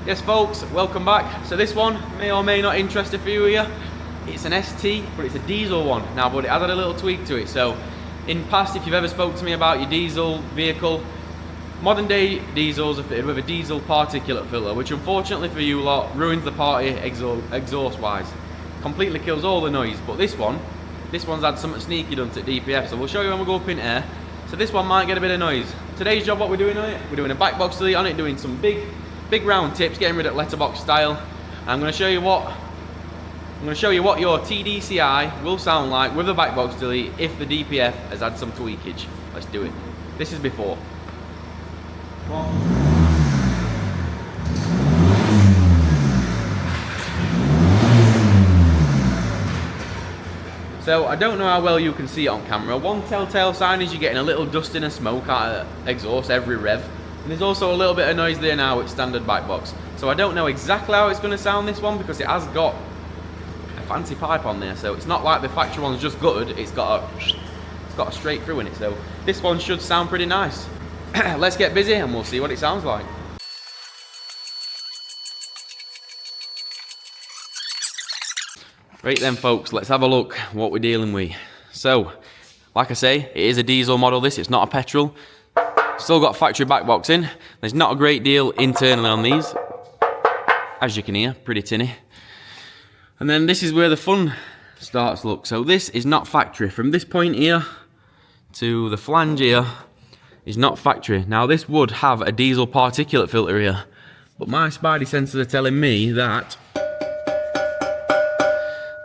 Yes folks, welcome back. So this one may or may not interest a few of you. It's an ST, but it's a diesel one now, but it has had a little tweak to it. So in past, if you've ever spoke to me about your diesel vehicle, modern day diesels are fitted with a diesel particulate filter, which unfortunately for you lot ruins the party exhaust wise. Completely kills all the noise. But this one's had something sneaky done to DPF, so we'll show you when we go up in air. So this one might get a bit of noise. Today's job, what we're doing on it, we're doing a back box delete on it, doing some big round tips, getting rid of letterbox style. And I'm going to show you what your TDCI will sound like with a back box delete if the DPF has had some tweakage. Let's do it. This is before. Come on. So I don't know how well you can see it on camera. One telltale sign is you're getting a little dust and a smoke out of the exhaust every rev. And there's also a little bit of noise there now with standard back box. So I don't know exactly how it's going to sound this one because it has got a fancy pipe on there. So it's not like the factory one's just gutted. It's got a straight through in it. So this one should sound pretty nice. Let's get busy and we'll see what it sounds like. Right then folks, let's have a look what we're dealing with. So, like I say, it is a diesel model this, it's not a petrol. Still got factory back box in. There's not a great deal internally on these. As you can hear, pretty tinny. And then this is where the fun starts, look. So this is not factory. From this point here to the flange here is not factory. Now this would have a diesel particulate filter here, but my spidey sensors are telling me that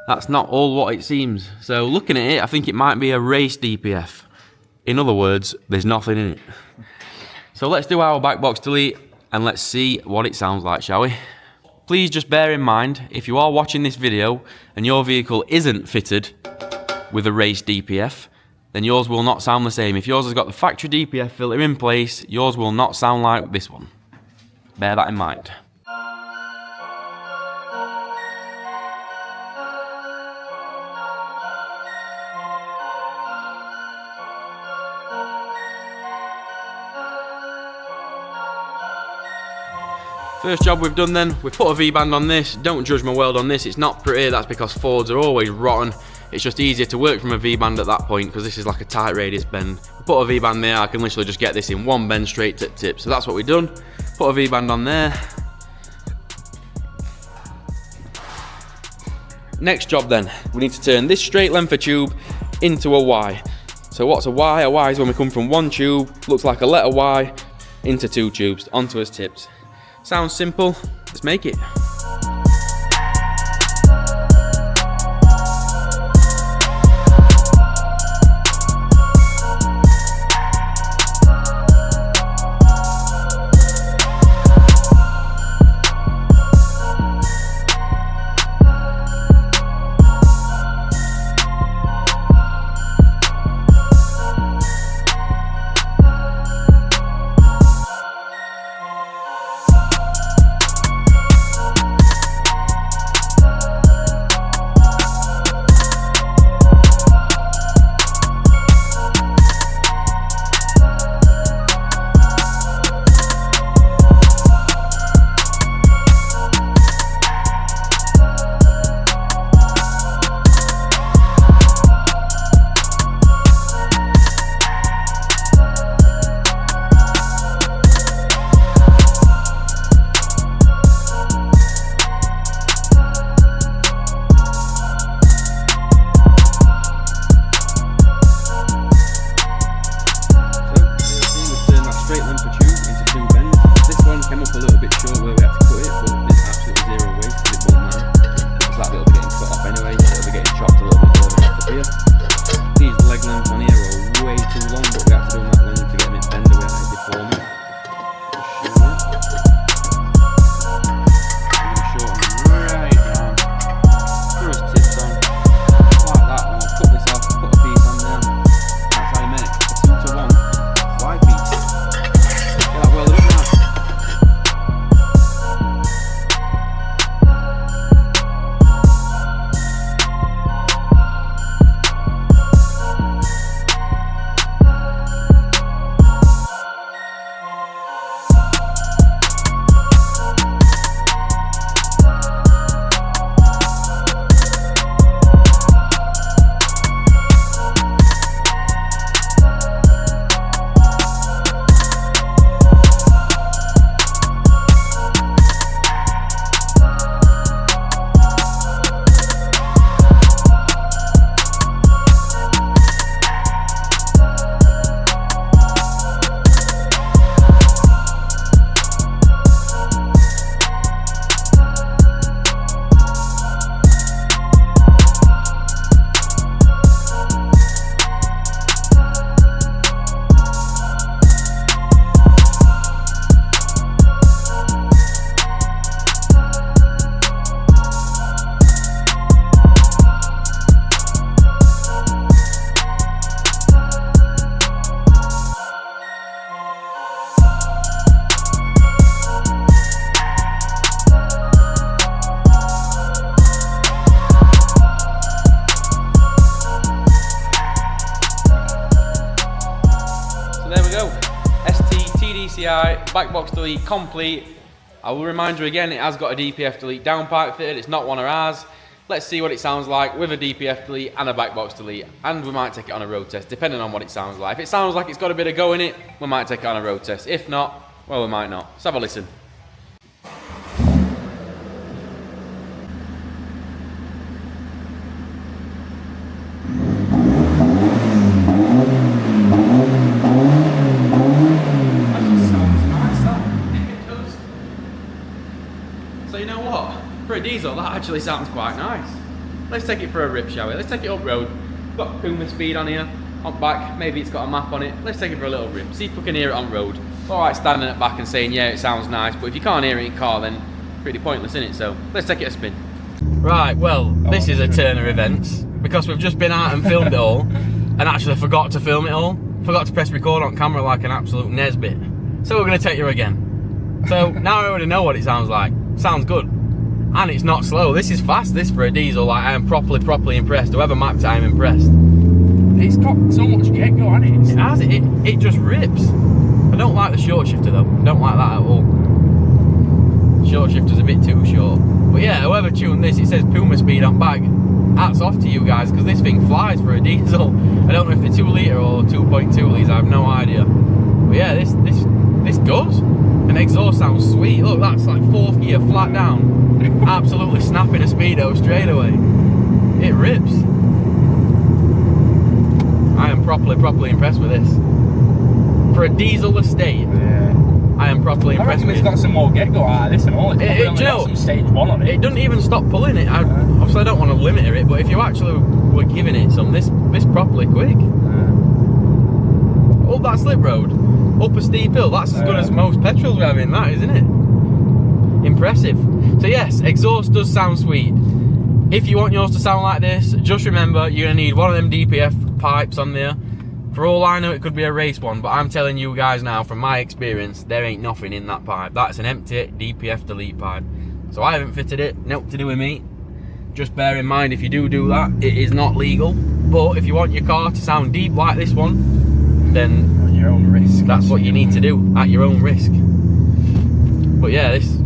that's not all what it seems. So looking at it, I think it might be a race DPF. In other words, there's nothing in it. So let's do our back box delete and let's see what it sounds like, shall we? Please just bear in mind, if you are watching this video and your vehicle isn't fitted with a race DPF, then yours will not sound the same. If yours has got the factory DPF filter in place, yours will not sound like this one. Bear that in mind. First job we've done then, we've put a V-band on this. Don't judge my weld on this, it's not pretty, that's because Fords are always rotten. It's just easier to work from a V-band at that point because this is like a tight radius bend. Put a V-band there, I can literally just get this in one bend straight to tip. So that's what we've done. Put a V-band on there. Next job then, we need to turn this straight length of tube into a Y. So what's a Y? A Y is when we come from one tube, looks like a letter Y, into two tubes, onto as tips. Sounds simple, let's make it. we go. ST TDCI back box delete complete. I will remind you again, it has got a DPF delete downpipe fitted. It's not one of ours. Let's see what it sounds like with a DPF delete and a back box delete, and we might take it on a road test depending on what it sounds like. If it sounds like it's got a bit of go in it, we might take it on a road test. If not, well, we might not. Let's have a listen. So you know what? For a diesel, that actually sounds quite nice. Let's take it for a rip, shall we? Let's take it up road. Got Puma speed on here, on back. Maybe it's got a map on it. Let's take it for a little rip. See if we can hear it on road. It's all right standing at back and saying, yeah, it sounds nice. But if you can't hear it in car, then pretty pointless, isn't it? So let's take it a spin. Right, well, this is a turn of events because we've just been out and filmed it all, and actually forgot to film it all. Forgot to press record on camera like an absolute nesbit. So we're going to take you again. So now I already know what it sounds like. Sounds good. And it's not slow. This is fast, this for a diesel. Like, I am properly impressed. Whoever mapped it, I am impressed. It's got so much get-go, hasn't it? It has. It just rips. I don't like the short shifter though. Don't like that at all. Short shifter's a bit too short. But yeah, whoever tuned this, it says Puma speed on back. Hats off to you guys, because this thing flies for a diesel. I don't know if they're 2 litre or 2.2 litres, I have no idea. But yeah, this goes. And exhaust sounds sweet. Look, that's like 4th gear flat down. Absolutely snapping a speedo straight away. It rips. I am properly impressed with this. For a diesel estate, yeah. I am properly impressed with it. It's got some more get-go out of this and all. It's probably only got some stage 1 on it. It doesn't even stop pulling it. Obviously I don't want to limit it, but if you actually were giving it some, this properly quick. Up that slip road, up a steep hill, that's as good as most petrols we have in that, isn't it? Impressive. So yes, exhaust does sound sweet. If you want yours to sound like this, just remember you're going to need one of them DPF pipes on there. For all I know, it could be a race one, but I'm telling you guys now, from my experience, there ain't nothing in that pipe. That's an empty DPF delete pipe. So I haven't fitted it, nothing to do with me. Just bear in mind, if you do that, it is not legal. But if you want your car to sound deep like this one, then at your own risk. That's what you need to do, at your own risk. But yeah, this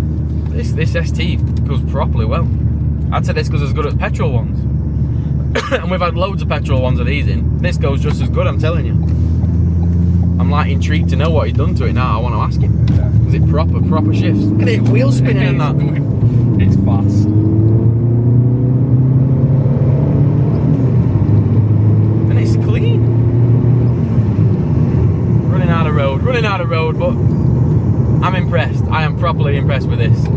ST goes properly well. I'd say this goes as good as petrol ones. And we've had loads of petrol ones of these in. This goes just as good, I'm telling you. I'm like intrigued to know what he's done to it now. I want to ask him. Yeah. Is it proper shifts? Look at it, wheel spinning and that. It's fast. And it's clean. Running out of road, but I'm impressed. I am properly impressed with this.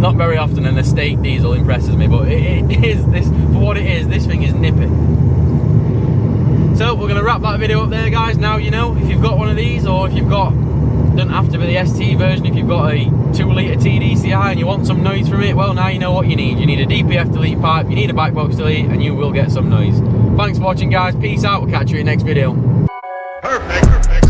Not very often an estate diesel impresses me, but it is this, for what it is, this thing is nippy. So we're going to wrap that video up there, guys. Now you know, if you've got one of these, or if you've got, doesn't have to be the ST version, if you've got a 2 litre TDCI and you want some noise from it, well, now you know what you need. You need a DPF delete pipe, you need a back box delete, and you will get some noise. Thanks for watching, guys. Peace out. We'll catch you in the next video. Perfect.